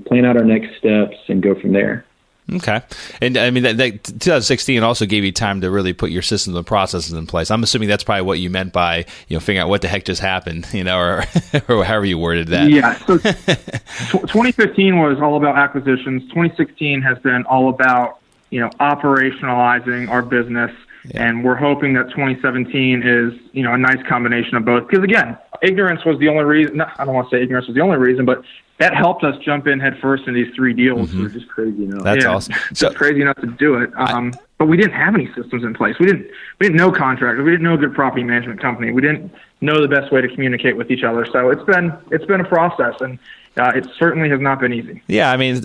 plan out our next steps and go from there. Okay. And I mean, that 2016 also gave you time to really put your systems and processes in place. I'm assuming that's probably what you meant by, figuring out what the heck just happened, or however you worded that. Yeah. So 2015 was all about acquisitions. 2016 has been all about, operationalizing our business. Yeah. And we're hoping that 2017 is, a nice combination of both. Because again, ignorance was the only reason. I don't want to say ignorance was the only reason, but that helped us jump in head first in these 3 deals. Mm-hmm. We're just crazy enough. That's awesome. So crazy enough to do it. But we didn't have any systems in place. We didn't know contractors. We didn't know a good property management company. We didn't know the best way to communicate with each other. So it's been a process, and it certainly has not been easy. Yeah, I mean,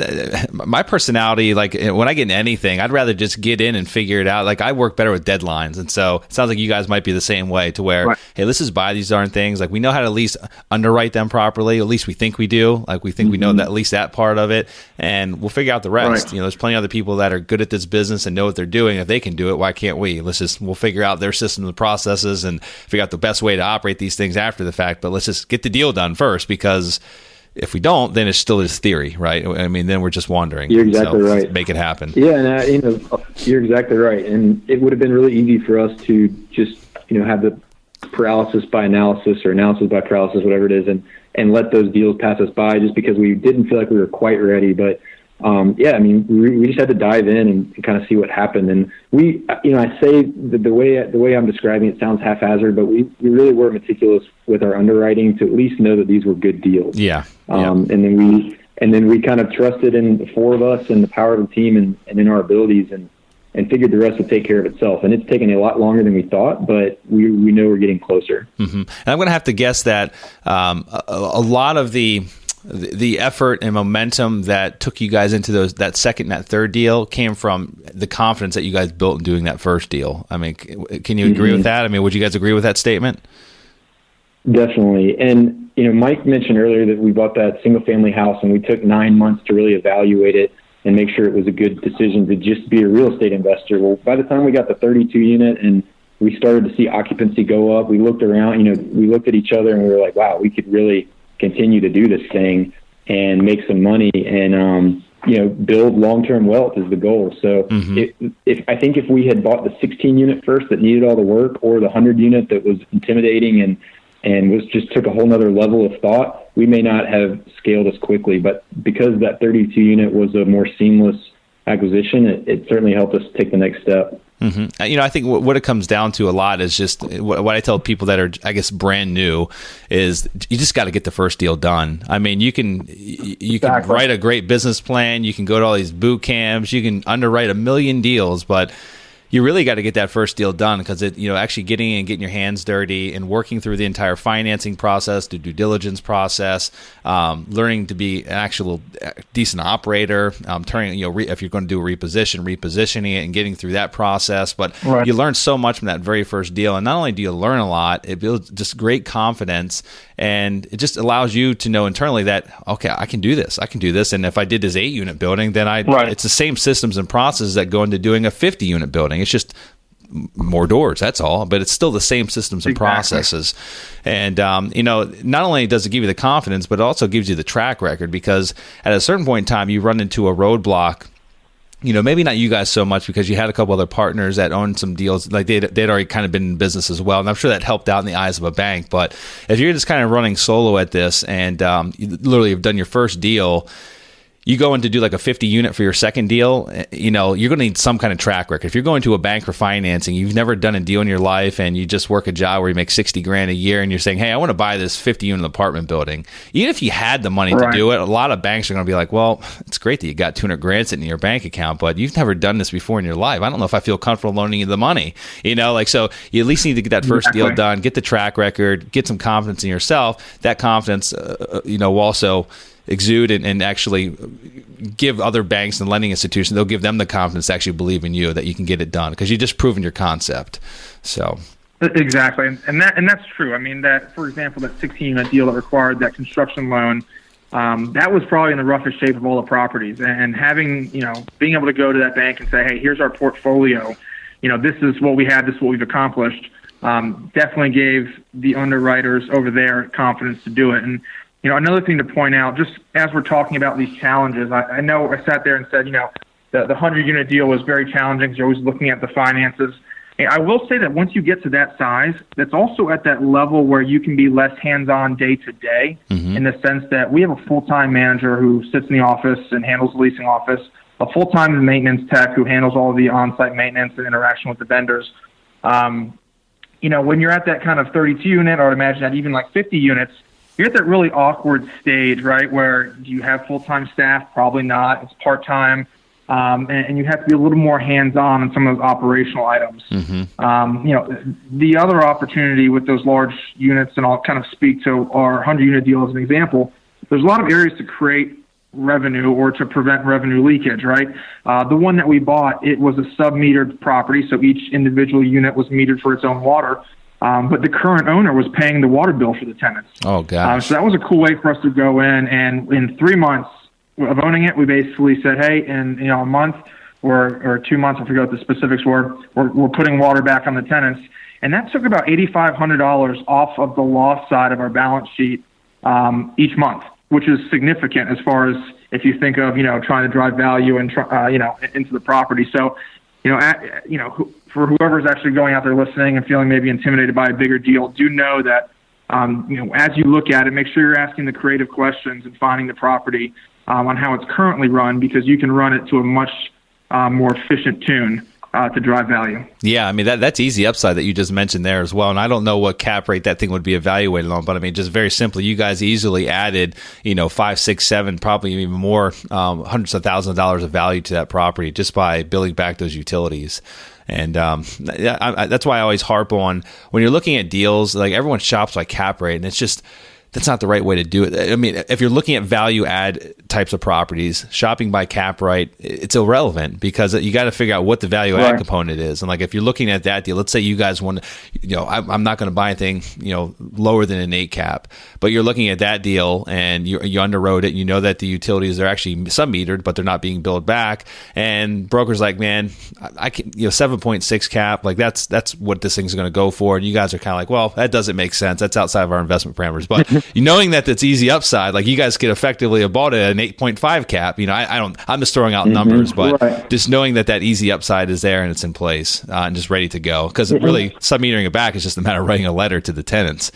my personality, like when I get into anything, I'd rather just get in and figure it out. Like I work better with deadlines, and so it sounds like you guys might be the same way. To where, right. Hey, let's just buy these darn things. Like we know how to at least underwrite them properly. At least we think we do. Like we think we know that at least that part of it, and we'll figure out the rest. Right. There's plenty of other people that are good at this business and know what they're doing. If they can do it, why can't we? We'll figure out their systems and processes and figure out the best way to operate these things after the fact. But let's just get the deal done first, because If we don't, then it's still just theory, right? I mean, then we're just wandering. You're exactly right. Make it happen. Yeah, and you're exactly right. And it would have been really easy for us to just, have the paralysis by analysis or analysis by paralysis, whatever it is, and let those deals pass us by just because we didn't feel like we were quite ready. But we just had to dive in and kind of see what happened. And we, I say the way I'm describing it sounds haphazard, but we really were meticulous with our underwriting to at least know that these were good deals. Yeah. And then we kind of trusted in the four of us and the power of the team and in our abilities and figured the rest would take care of itself. And it's taken a lot longer than we thought, but we know we're getting closer. Mm-hmm. And I'm going to have to guess that a lot of the effort and momentum that took you guys into that second and that third deal came from the confidence that you guys built in doing that first deal. I mean, can you agree with that? I mean, would you guys agree with that statement? Definitely. And, Mike mentioned earlier that we bought that single family house and we took 9 months to really evaluate it and make sure it was a good decision to just be a real estate investor. Well, by the time we got the 32 unit and we started to see occupancy go up, we looked around, we looked at each other and we were like, wow, we could really continue to do this thing and make some money and, build long-term wealth is the goal. So I think if we had bought the 16 unit first that needed all the work, or the 100 unit that was intimidating and was just took a whole nother level of thought, we may not have scaled as quickly. But because that 32 unit was a more seamless acquisition, it certainly helped us take the next step. Mm-hmm. I think what it comes down to a lot is just what I tell people that are, I guess, brand new is you just got to get the first deal done. I mean, you can write a great business plan. You can go to all these boot camps. You can underwrite 1 million deals, but you really got to get that first deal done because actually getting in and getting your hands dirty and working through the entire financing process, the due diligence process, learning to be an actual decent operator, turning, if you're going to do a repositioning it and getting through that process. But you learn so much from that very first deal. And not only do you learn a lot, it builds just great confidence. And it just allows you to know internally that, okay, I can do this. And if I did this 8-unit building, then it's the same systems and processes that go into doing a 50-unit building. It's just more doors, that's all. But it's still the same systems and processes. And, not only does it give you the confidence, but it also gives you the track record because at a certain point in time, you run into a roadblock. Maybe not you guys so much because you had a couple other partners that owned some deals, like they'd already kind of been in business as well. And I'm sure that helped out in the eyes of a bank. But if you're just kind of running solo at this and you literally have done your first deal, you go in to do like a 50 unit for your second deal, you're going to need some kind of track record. If you're going to a bank for financing, you've never done a deal in your life and you just work a job where you make $60,000 a year and you're saying, hey, I want to buy this 50 unit apartment building. Even if you had the money to do it, a lot of banks are going to be like, well, it's great that you got $200,000 sitting in your bank account, but you've never done this before in your life. I don't know if I feel comfortable loaning you the money, so you at least need to get that first deal done, get the track record, get some confidence in yourself. That confidence, will also exude and actually give other banks and lending institutions, they'll give them the confidence to actually believe in you that you can get it done because you just proven your concept. So exactly. And that's true. I mean, that, for example, that 16-unit deal that required that construction loan, that was probably in the roughest shape of all the properties. And having, being able to go to that bank and say, hey, here's our portfolio, this is what we have, this is what we've accomplished, definitely gave the underwriters over there confidence to do it. And another thing to point out, just as we're talking about these challenges, I know I sat there and said, the 100-unit deal was very challenging because you're always looking at the finances. And I will say that once you get to that size, that's also at that level where you can be less hands-on day-to-day in the sense that we have a full-time manager who sits in the office and handles the leasing office, a full-time maintenance tech who handles all of the on-site maintenance and interaction with the vendors. When you're at that kind of 32 unit, or I would imagine that even like 50 units, you're at that really awkward stage, right, where do you have full-time staff? Probably not. It's part-time. And you have to be a little more hands-on on some of those operational items. The other opportunity with those large units, and I'll kind of speak to our 100-unit deal as an example, there's a lot of areas to create revenue or to prevent revenue leakage, right? The one that we bought, it was a sub-metered property, so each individual unit was metered for its own water. But the current owner was paying the water bill for the tenants. Oh, gosh. So that was a cool way for us to go in. And in 3 months of owning it, we basically said, hey, in a month or 2 months, I forget what the specifics were, we're putting water back on the tenants. And that took about $8,500 off of the loss side of our balance sheet each month. which is significant as far as if you think of, trying to drive value and, into the property. So, for whoever's actually going out there listening and feeling maybe intimidated by a bigger deal, do know that, as you look at it, make sure you're asking the creative questions and finding the property on how it's currently run, because you can run it to a much more efficient tune to drive value. Yeah, I mean, that's easy upside that you just mentioned there as well. And I don't know what cap rate that thing would be evaluated on, but I mean, just very simply, you guys easily added, 5, 6, 7, probably even more, hundreds of thousands of dollars of value to that property just by billing back those utilities. And that's why I always harp on, when you're looking at deals, like, everyone shops by cap rate, and it's just, that's not the right way to do it. I mean, if you're looking at value add types of properties, shopping by cap rate, it's irrelevant, because you got to figure out what the value add component is. And like, if you're looking at that deal, let's say you guys want to, I'm not going to buy anything, lower than an 8 cap, but you're looking at that deal and you underwrote it. You know that the utilities are actually sub-metered, but they're not being billed back. And broker's like, man, I can, 7.6 cap, like that's what this thing's going to go for. And you guys are kind of like, well, that doesn't make sense. That's outside of our investment parameters. But knowing that that's easy upside, like, you guys could effectively have bought it at an 8.5 cap. I'm just throwing out numbers, but just knowing that easy upside is there and it's in place and just ready to go. Because really, sub-metering it back is just a matter of writing a letter to the tenants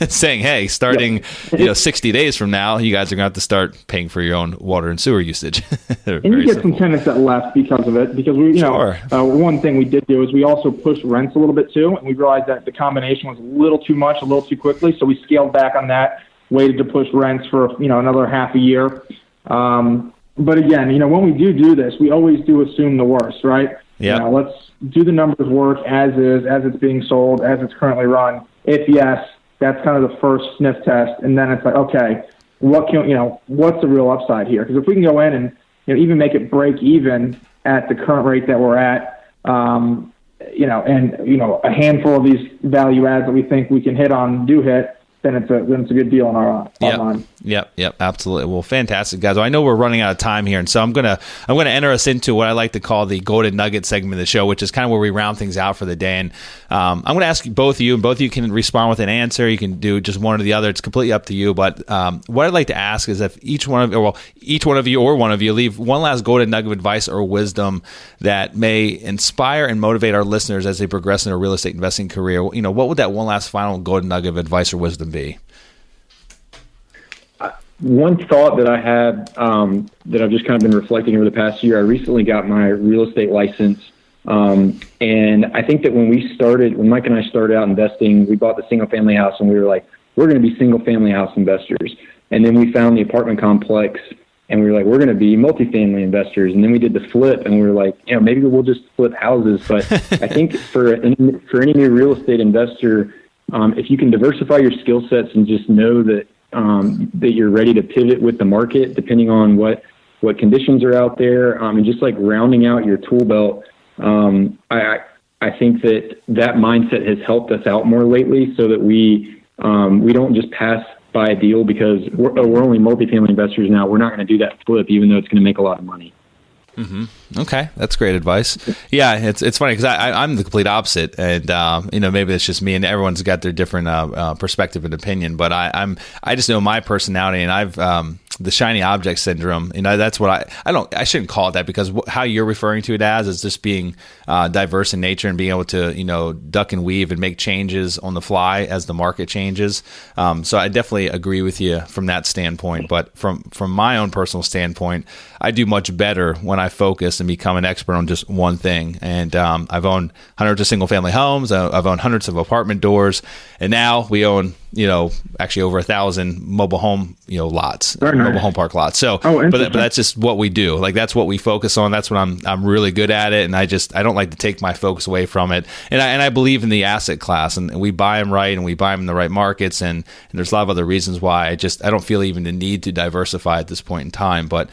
saying, hey, starting 60 days from now, you guys are going to have to start paying for your own water and sewer usage. And you get some tenants that left because of it. Because we, one thing we did do is we also pushed rents a little bit too, and we realized that the combination was a little too much, a little too quickly, so we scaled back on that. Waited to push rents for another half a year. But again, when we do this, we always do assume the worst, right? Yeah. Let's do the numbers work as is, as it's being sold, as it's currently run. If yes, that's kind of the first sniff test, and then it's like, okay, what's the real upside here? Because if we can go in and even make it break even at the current rate that we're at, and a handful of these value adds that we think we can hit on do hit, then it's a good deal on our line. Yep, absolutely. Well, fantastic, guys. Well, I know we're running out of time here, and so I'm gonna enter us into what I like to call the golden nugget segment of the show, which is kind of where we round things out for the day. And I'm gonna ask both of you, and both of you can respond with an answer. You can do just one or the other. It's completely up to you. But what I'd like to ask is if each one of you or one of you leave one last golden nugget of advice or wisdom that may inspire and motivate our listeners as they progress in their real estate investing career. What would that one last final golden nugget of advice or wisdom be? One thought that I had that I've just kind of been reflecting over the past year, I recently got my real estate license. And I think that when Mike and I started out investing, we bought the single family house and we were like, we're going to be single family house investors. And then we found the apartment complex and we were like, we're going to be multifamily investors. And then we did the flip and we were like, maybe we'll just flip houses. But I think for any new real estate investor, if you can diversify your skill sets and just know that you're ready to pivot with the market, depending on what conditions are out there, and just like rounding out your tool belt. I think that mindset has helped us out more lately, so that we don't just pass by a deal because we're only multifamily investors now. We're not going to do that flip, even though it's going to make a lot of money. Mm-hmm. Okay, that's great advice. Yeah, it's funny because I'm the complete opposite, and maybe it's just me, and everyone's got their different perspective and opinion. But I just know my personality, and I've the shiny object syndrome. That's what I shouldn't call it that, because how you're referring to it as is just being diverse in nature and being able to duck and weave and make changes on the fly as the market changes. So I definitely agree with you from that standpoint. But from my own personal standpoint, I do much better when I focus and become an expert on just one thing. And I've owned hundreds of single-family homes. I've owned hundreds of apartment doors, and now we own actually over 1,000 mobile home lots, mobile home park lots. So, but that's just what we do. Like, that's what we focus on. That's what I'm really good at it, and I don't like to take my focus away from it. And I believe in the asset class, and we buy them right, and we buy them in the right markets, and there's a lot of other reasons why I don't feel even the need to diversify at this point in time. But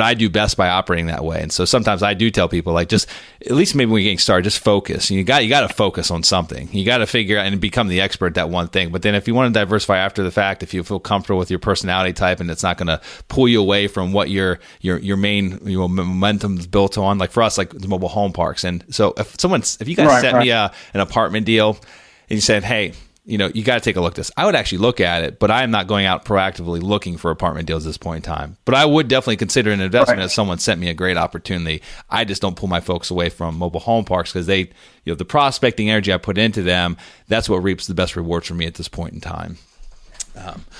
I do best by operating that way. And so sometimes I do tell people, like, just at least maybe when you're getting started, just focus. You got to focus on something. You got to figure out and become the expert at that one thing. But then if you want to diversify after the fact, if you feel comfortable with your personality type and it's not going to pull you away from what your main momentum is built on, like for us, like the mobile home parks. And so if you guys sent me an apartment deal and you said, hey, you got to take a look at this. I would actually look at it, but I am not going out proactively looking for apartment deals at this point in time. But I would definitely consider an investment if someone sent me a great opportunity. I just don't pull my folks away from mobile home parks because they, the prospecting energy I put into them, that's what reaps the best rewards for me at this point in time.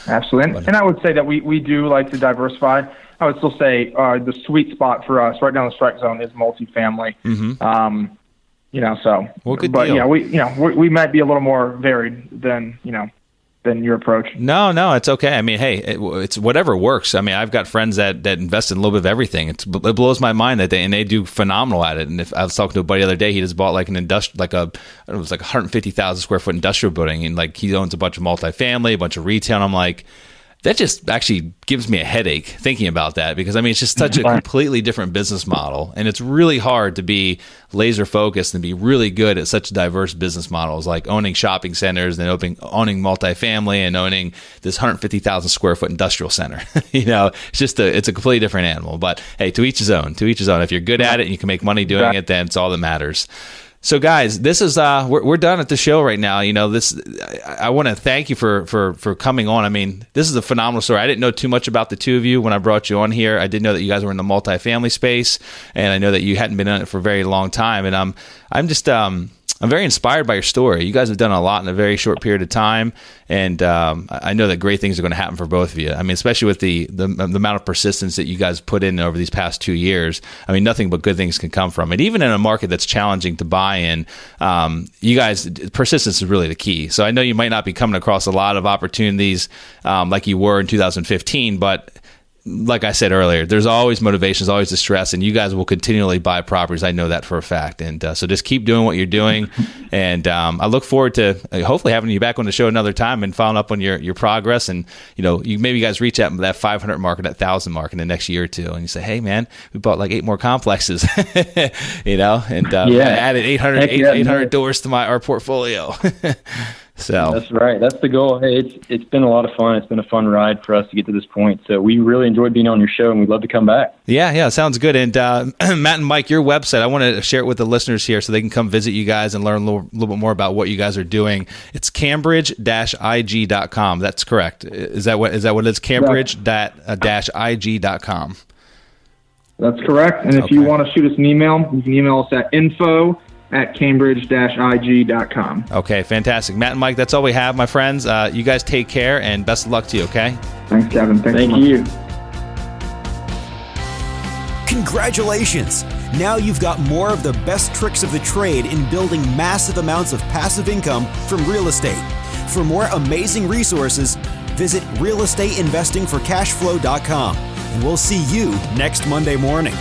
Absolutely. And I would say that we do like to diversify. I would still say the sweet spot for us right down the strike zone is multifamily. Mm-hmm. Good deal. Yeah, we might be a little more varied than your approach. No, it's okay. I mean, hey, it's whatever works. I mean, I've got friends that invest in a little bit of everything. It blows my mind that they do phenomenal at it. And if I was talking to a buddy the other day, he just bought like it was like 150,000 square foot industrial building, and like he owns a bunch of multifamily, a bunch of retail. And I'm like, that just actually gives me a headache thinking about that, because I mean, it's just such a completely different business model, and it's really hard to be laser focused and be really good at such diverse business models, like owning shopping centers and owning multifamily and owning this 150,000 square foot industrial center. It's a completely different animal. But hey, to each his own. If you're good at it and you can make money doing it, then it's all that matters. So guys, this is we're done at the show right now. I want to thank you for coming on. I mean, this is a phenomenal story. I didn't know too much about the two of you when I brought you on here. I did know that you guys were in the multifamily space, and I know that you hadn't been in it for a very long time. And I'm very inspired by your story. You guys have done a lot in a very short period of time, and I know that great things are going to happen for both of you. I mean, especially with the amount of persistence that you guys put in over these past 2 years. I mean, nothing but good things can come from it. Even in a market that's challenging to buy in, you guys, persistence is really the key. So I know you might not be coming across a lot of opportunities like you were in 2015, but like I said earlier, there's always motivations, always distress, and you guys will continually buy properties. I know that for a fact. And so just keep doing what you're doing. And I look forward to hopefully having you back on the show another time and following up on your progress. And, you guys reach out that 500 mark or that 1,000 mark in the next year or two. And you say, hey, man, we bought like 8 more complexes, and added 800 doors to our portfolio. So that's right. That's the goal. Hey, it's been a lot of fun. It's been a fun ride for us to get to this point. So we really enjoyed being on your show, and we'd love to come back. Yeah, sounds good. And Matt and Mike, your website, I want to share it with the listeners here so they can come visit you guys and learn a little bit more about what you guys are doing. It's cambridge-ig.com. That's correct. Is that what it is? Cambridge-ig.com. That's correct. And if you want to shoot us an email, you can email us at info@cambridge-ig.com. Okay, fantastic. Matt and Mike, that's all we have, my friends. You guys take care, and best of luck to you, okay? Thanks, Kevin. Thank you. Congratulations! Now you've got more of the best tricks of the trade in building massive amounts of passive income from real estate. For more amazing resources, visit realestateinvestingforcashflow.com, and we'll see you next Monday morning.